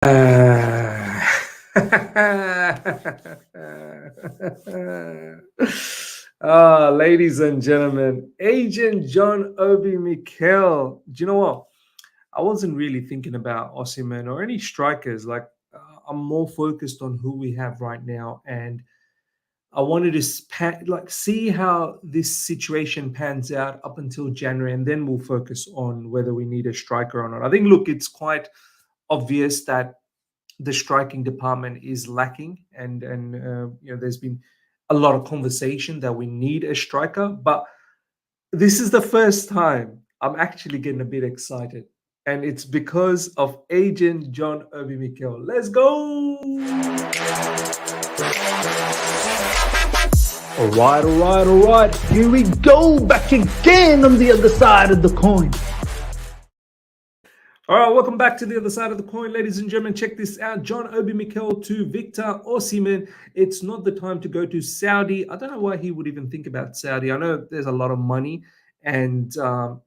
Uh, ladies and gentlemen, Agent John Obi Mikel. Do you know what? I wasn't really thinking about Osimhen or any strikers. I'm more focused on who we have right now, and I wanted to see how this situation pans out up until January, and then we'll focus on whether we need a striker or not. I think, look, it's quite obvious that the striking department is lacking, and there's been a lot of conversation that we need a striker. But this is the first time I'm actually getting a bit excited, and it's because of Agent John Obi Mikel. Let's go! All right. Here we go, back again on the other side of the coin. All right, welcome back to the other side of the coin, ladies and gentlemen. Check this out. John Obi Mikel to Victor Osimhen. It's not the time to go to Saudi. I don't know why he would even think about Saudi. I know there's a lot of money, and that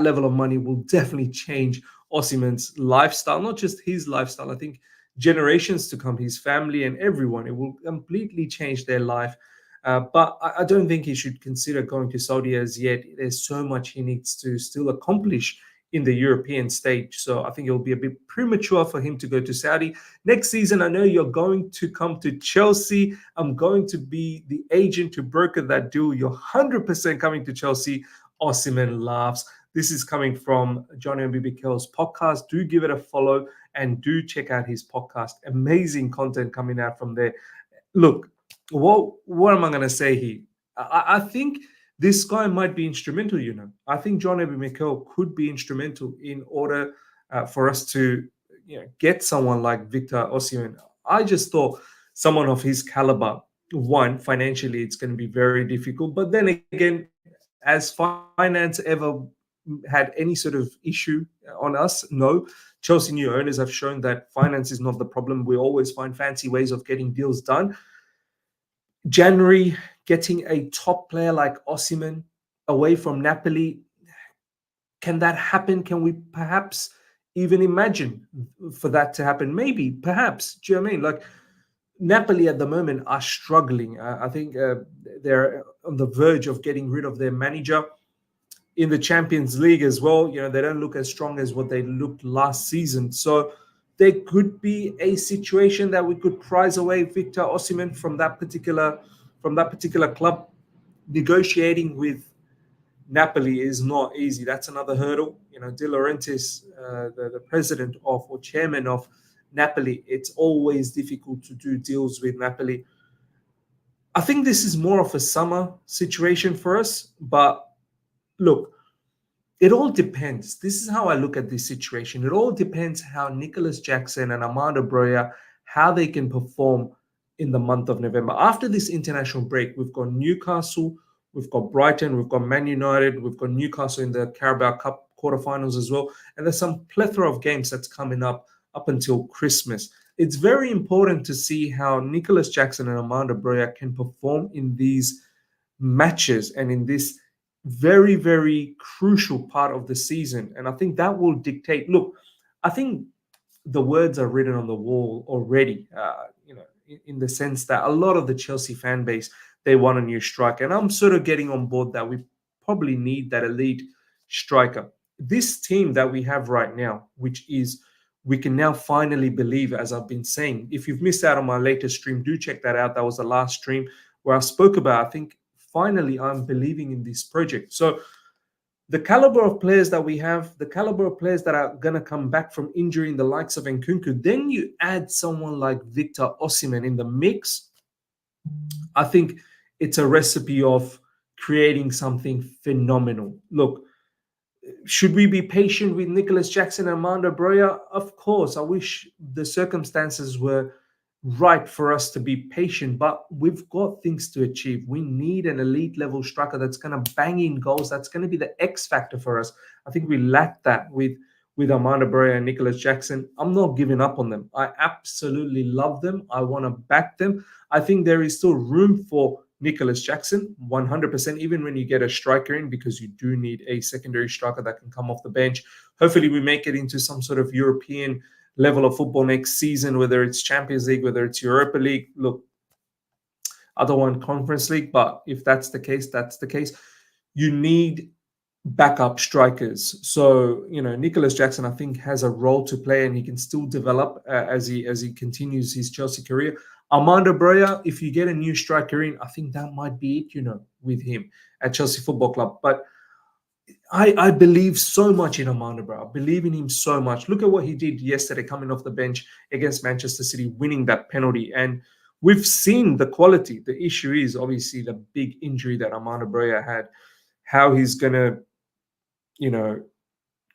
level of money will definitely change Osimhen's lifestyle, not just his lifestyle. I think generations to come, his family and everyone, it will completely change their life. But I don't think he should consider going to Saudi as yet. There's so much he needs to still accomplish in the European stage. So I think it'll be a bit premature for him to go to Saudi. Next season, I know you're going to come to Chelsea. I'm going to be the agent to broker that deal. You're 100% coming to Chelsea. Osimhen laughs. This is coming from John Obi Mikel's podcast. Do give it a follow and do check out his podcast. Amazing content coming out from there. Look, what am I going to say here? I think this guy might be instrumental, I think John Obi Mikel could be instrumental in order for us to get someone like Victor Osimhen. I just thought someone of his caliber, one, financially, it's going to be very difficult. But then again, has finance ever had any sort of issue on us? No. Chelsea new owners have shown that finance is not the problem. We always find fancy ways of getting deals done. January, getting a top player like Osimhen away from Napoli, can that happen? Can we perhaps even imagine for that to happen? Maybe, perhaps. Do you know what I mean? Like, Napoli at the moment are struggling. I think they're on the verge of getting rid of their manager. In the Champions League as well, they don't look as strong as what they looked last season. So there could be a situation that we could prize away Victor Osimhen from that particular club. Negotiating with Napoli is not easy. That's another hurdle. De Laurentiis, the president of or chairman of Napoli, it's always difficult to do deals with Napoli. I think this is more of a summer situation for us, but look, it all depends. This is how I look at this situation. It all depends how Nicholas Jackson and Armando Broja, how they can perform in the month of November. After this international break, we've got Newcastle, we've got Brighton, we've got Man United, we've got Newcastle in the Carabao Cup quarterfinals as well. And there's some plethora of games that's coming up until Christmas. It's very important to see how Nicholas Jackson and Armando Broja can perform in these matches and in this very, very crucial part of the season. And I think that will dictate. Look, I think the words are written on the wall already, in the sense that a lot of the Chelsea fan base, they want a new striker. And I'm sort of getting on board that we probably need that elite striker. This team that we have right now, which is, we can now finally believe, as I've been saying. If you've missed out on my latest stream, do check that out. That was the last stream where I spoke about, I think, finally, I'm believing in this project. So the caliber of players that we have, the caliber of players that are going to come back from injury in the likes of Nkunku, then you add someone like Victor Osimhen in the mix, I think it's a recipe of creating something phenomenal. Look, should we be patient with Nicholas Jackson and Armando Broja? Of course. I wish the circumstances were right for us to be patient, but we've got things to achieve. We need an elite level striker that's going to bang in goals. That's going to be the X factor for us. I think we lack that with Armando Broja and Nicholas Jackson. I'm not giving up on them. I absolutely love them. I want to back them. I think there is still room for Nicholas Jackson, 100%, even when you get a striker in, because you do need a secondary striker that can come off the bench, Hopefully we make it into some sort of European level of football next season, whether it's Champions League, whether it's Europa League. Look, I don't want Conference League, but if that's the case, that's the case. You need backup strikers. So, Nicholas Jackson, I think, has a role to play, and he can still develop as he continues his Chelsea career. Armando Broja, if you get a new striker in, I think that might be it, with him at Chelsea Football Club. But I believe so much in Armando Broja. I believe in him so much. Look at what he did yesterday, coming off the bench against Manchester City, winning that penalty. And we've seen the quality. The issue is obviously the big injury that Armando Broja had, how he's going to,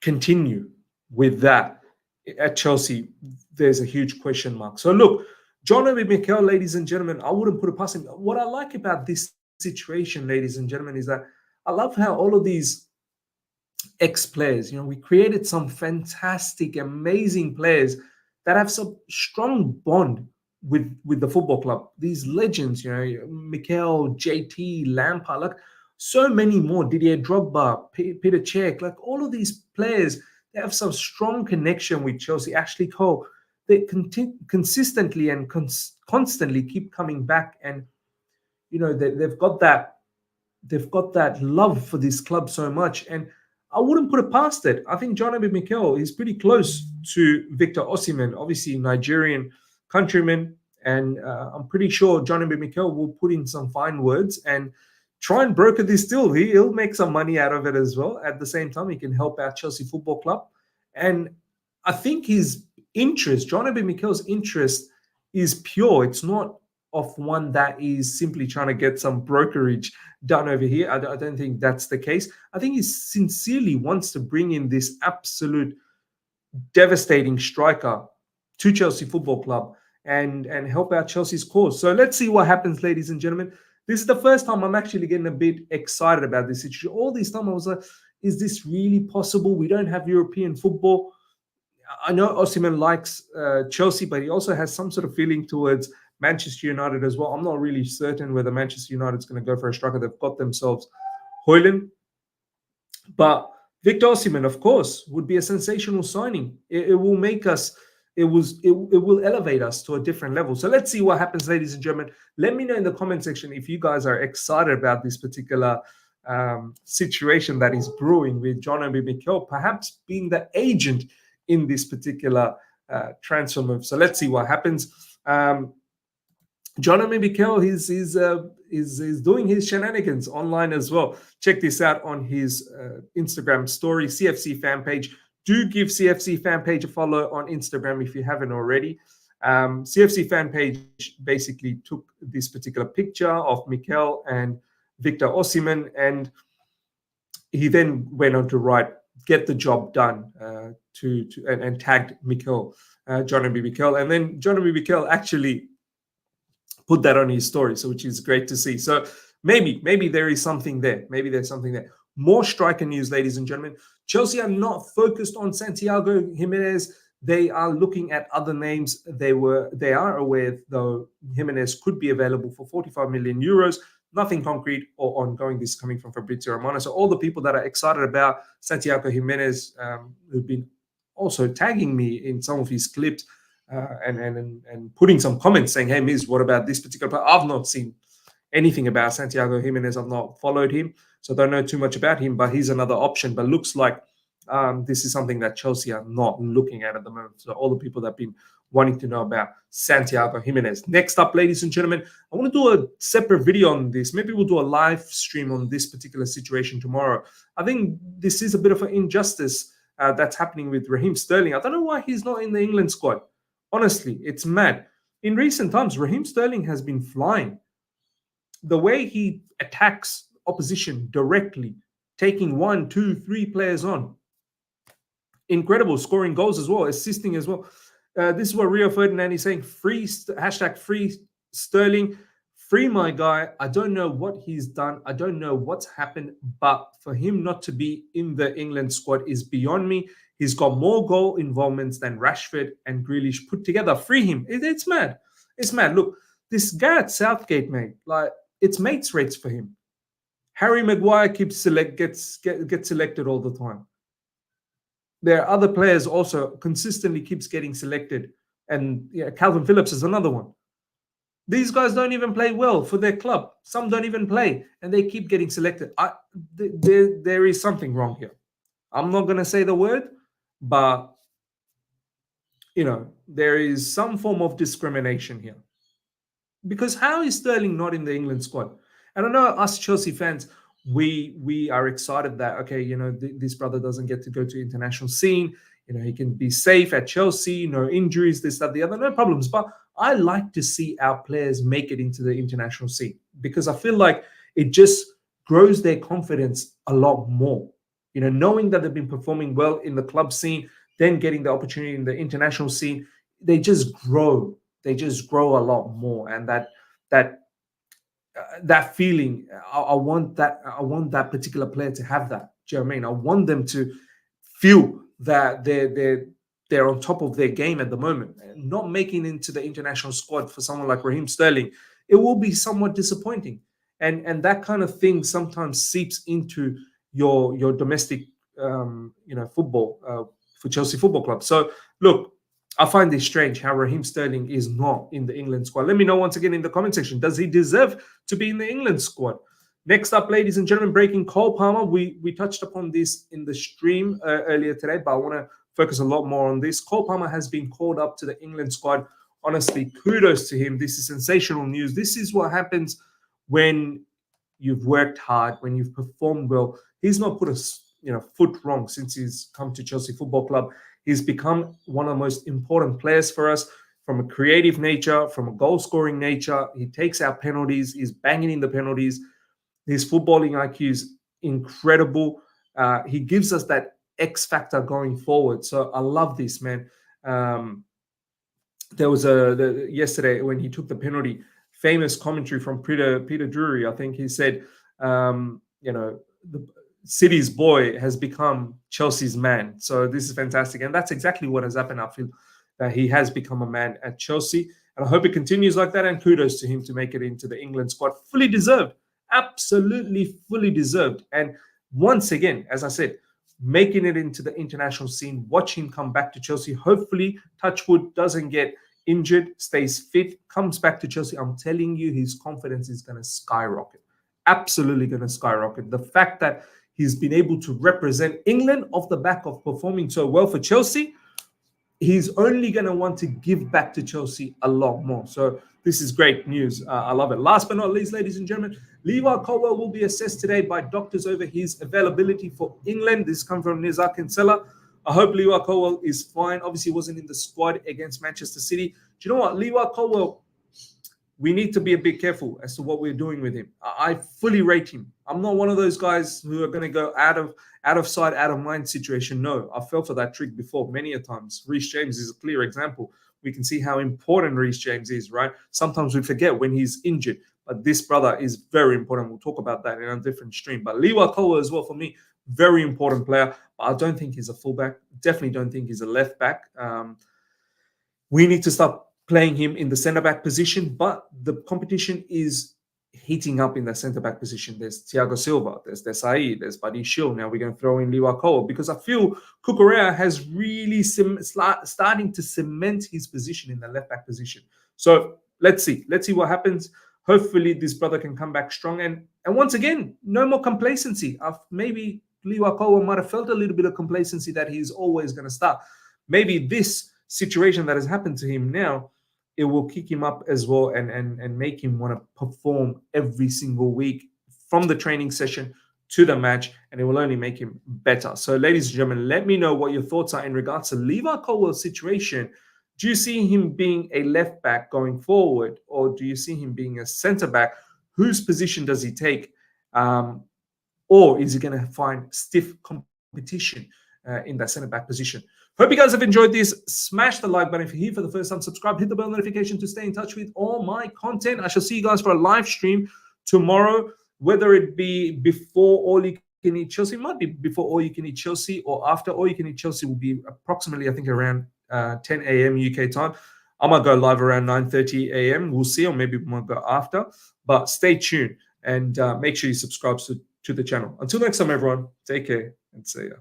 continue with that at Chelsea. There's a huge question mark. So look, John Obi Mikel, ladies and gentlemen, I wouldn't put it past him. What I like about this situation, ladies and gentlemen, is that I love how all of these ex-players, we created some fantastic, amazing players that have some strong bond with the football club. These legends, Mikel, JT, Lampard, like so many more, Didier Drogba, Peter Cech, like all of these players, they have some strong connection with Chelsea. Ashley Cole, they consistently and constantly keep coming back, and they've got that love for this club so much, and I wouldn't put it past it. I think John Obi Mikel is pretty close to Victor Osimhen, obviously Nigerian countryman, and I'm pretty sure John Obi Mikel will put in some fine words and try and broker this deal. He'll make some money out of it as well. At the same time, he can help out Chelsea Football Club. And I think his interest, John Obi Mikel's interest, is pure. It's not of one that is simply trying to get some brokerage done over here. I don't think that's the case. I think he sincerely wants to bring in this absolute devastating striker to Chelsea Football Club and help out Chelsea's cause. So let's see what happens, ladies and gentlemen. This is the first time I'm actually getting a bit excited about this situation. All this time I was like, is this really possible? We don't have European football. I know Osimhen likes Chelsea, but he also has some sort of feeling towards Manchester United as well. I'm not really certain whether Manchester United is going to go for a striker. They've got themselves Højlund. But Victor Osimhen, of course, would be a sensational signing. It will make us... It will elevate us to a different level. So let's see what happens, ladies and gentlemen. Let me know in the comment section if you guys are excited about this particular situation that is brewing with John Obi Mikel, perhaps being the agent in this particular transfer move. So let's see what happens. John Obi Mikel is doing his shenanigans online as well. Check this out on his Instagram story, CFC fan page. Do give CFC fan page a follow on Instagram if you haven't already. CFC fan page basically took this particular picture of Mikel and Victor Osimhen, and he then went on to write, "Get the job done," and tagged Mikel, John Obi Mikel, and then John Obi Mikel actually put that on his story, so which is great to see. So maybe there is something there. Maybe there's something there. More striker news, ladies and gentlemen. Chelsea are not focused on Santiago Gimenez. They are looking at other names. They are aware, though, Gimenez could be available for 45 million euros. Nothing concrete or ongoing. This is coming from Fabrizio Romano. So all the people that are excited about Santiago Gimenez, who've been also tagging me in some of his clips and putting some comments saying, "Hey, Miz, what about this particular player?" I've not seen anything about Santiago Gimenez. I've not followed him, so don't know too much about him, but he's another option. But looks like this is something that Chelsea are not looking at the moment. So all the people that have been wanting to know about Santiago Gimenez. Next up, ladies and gentlemen, I want to do a separate video on this. Maybe we'll do a live stream on this particular situation tomorrow. I think this is a bit of an injustice that's happening with Raheem Sterling. I don't know why he's not in the England squad. Honestly, it's mad. In recent times, Raheem Sterling has been flying. The way he attacks opposition directly, taking 1, 2, 3 players on. Incredible, scoring goals as well, assisting as well. This is what Rio Ferdinand is saying. Free Sterling. Free my guy. I don't know what he's done. I don't know what's happened, but for him not to be in the England squad is beyond me. He's got more goal involvements than Rashford and Grealish put together. Free him. It's mad. It's mad. Look, this Gareth Southgate, mate, like, it's mates rates for him. Harry Maguire gets selected all the time. there are other players also consistently keeps getting selected. And Calvin Phillips is another one. These guys don't even play well for their club. Some don't even play, and they keep getting selected. There is something wrong here. I'm not going to say the word, but there is some form of discrimination here. Because how is Sterling not in the England squad? And I know us Chelsea fans, we are excited that, okay, this brother doesn't get to go to international scene. He can be safe at Chelsea, no injuries, this, that, the other, no problems. But I like to see our players make it into the international scene because I feel like it just grows their confidence a lot more. Knowing that they've been performing well in the club scene, then getting the opportunity in the international scene, they just grow. They just grow a lot more, and that feeling, I want that particular player to have that. Do you know what I mean? I want them to feel that they're on top of their game at the moment. Not making into the international squad for someone like Raheem Sterling, it will be somewhat disappointing, and that kind of thing sometimes seeps into your domestic football for Chelsea Football Club. So look, I find this strange how Raheem Sterling is not in the England squad. Let me know once again in the comment section. Does he deserve to be in the England squad? Next up, ladies and gentlemen, breaking Cole Palmer. We touched upon this in the stream earlier today, but I want to focus a lot more on this. Cole Palmer has been called up to the England squad. Honestly, kudos to him. This is sensational news. This is what happens when you've worked hard, when you've performed well. He's not put a foot wrong since he's come to Chelsea Football Club. He's become one of the most important players for us from a creative nature, from a goal-scoring nature. He takes out penalties. He's banging in the penalties. His footballing IQ is incredible. He gives us that X factor going forward. So I love this, man. There was yesterday when he took the penalty, famous commentary from Peter Drury. I think he said, the City's boy has become Chelsea's man. So this is fantastic. And that's exactly what has happened. I feel that he has become a man at Chelsea. And I hope it continues like that. And kudos to him to make it into the England squad. Fully deserved. Absolutely fully deserved. And once again, as I said, making it into the international scene, watch him come back to Chelsea. Hopefully, Touchwood doesn't get injured, stays fit, comes back to Chelsea. I'm telling you, his confidence is going to skyrocket. Absolutely going to skyrocket. The fact that he's been able to represent England off the back of performing so well for Chelsea, he's only going to want to give back to Chelsea a lot more. So this is great news. I love it. Last but not least, ladies and gentlemen, Levi Colwill will be assessed today by doctors over his availability for England. This comes from Nizar Kinsella. I hope Levi Colwill is fine. Obviously, he wasn't in the squad against Manchester City. Do you know what? Levi Colwill, we need to be a bit careful as to what we're doing with him. I fully rate him. I'm not one of those guys who are going to go out of sight, out of mind situation. No, I fell for that trick before many a times. Reece James is a clear example. We can see how important Reece James is, right? Sometimes we forget when he's injured, but this brother is very important. We'll talk about that in a different stream. But Levi Colwill as well, for me, very important player. But I don't think he's a fullback. Definitely don't think he's a left back. We need to start playing him in the centre-back position, but the competition is heating up in the centre-back position. There's Thiago Silva, there's Desai, there's Buddy Shield. Now we're going to throw in Levi Colwill because I feel Cucurella has really starting to cement his position in the left-back position. So let's see what happens. Hopefully this brother can come back strong. And once again, no more complacency. Maybe Levi Colwill might have felt a little bit of complacency that he's always going to start. Maybe this situation that has happened to him now, it will kick him up as well and make him want to perform every single week from the training session to the match, and it will only make him better. So, ladies and gentlemen, let me know what your thoughts are in regards to Levi Colwill's situation. Do you see him being a left back going forward, or do you see him being a centre back? Whose position does he take? Or is he going to find stiff competition in that centre back position? Hope you guys have enjoyed this. Smash the like button if you're here for the first time. Subscribe, hit the bell notification to stay in touch with all my content. I shall see you guys for a live stream tomorrow, whether it be before All You Can Eat Chelsea. It might be before All You Can Eat Chelsea or after All You Can Eat Chelsea. Will be approximately, I think, around 10 a.m. UK time. I might go live around 9:30 a.m. We'll see, or maybe we might go after. But stay tuned and make sure you subscribe to the channel. Until next time, everyone, take care and see ya.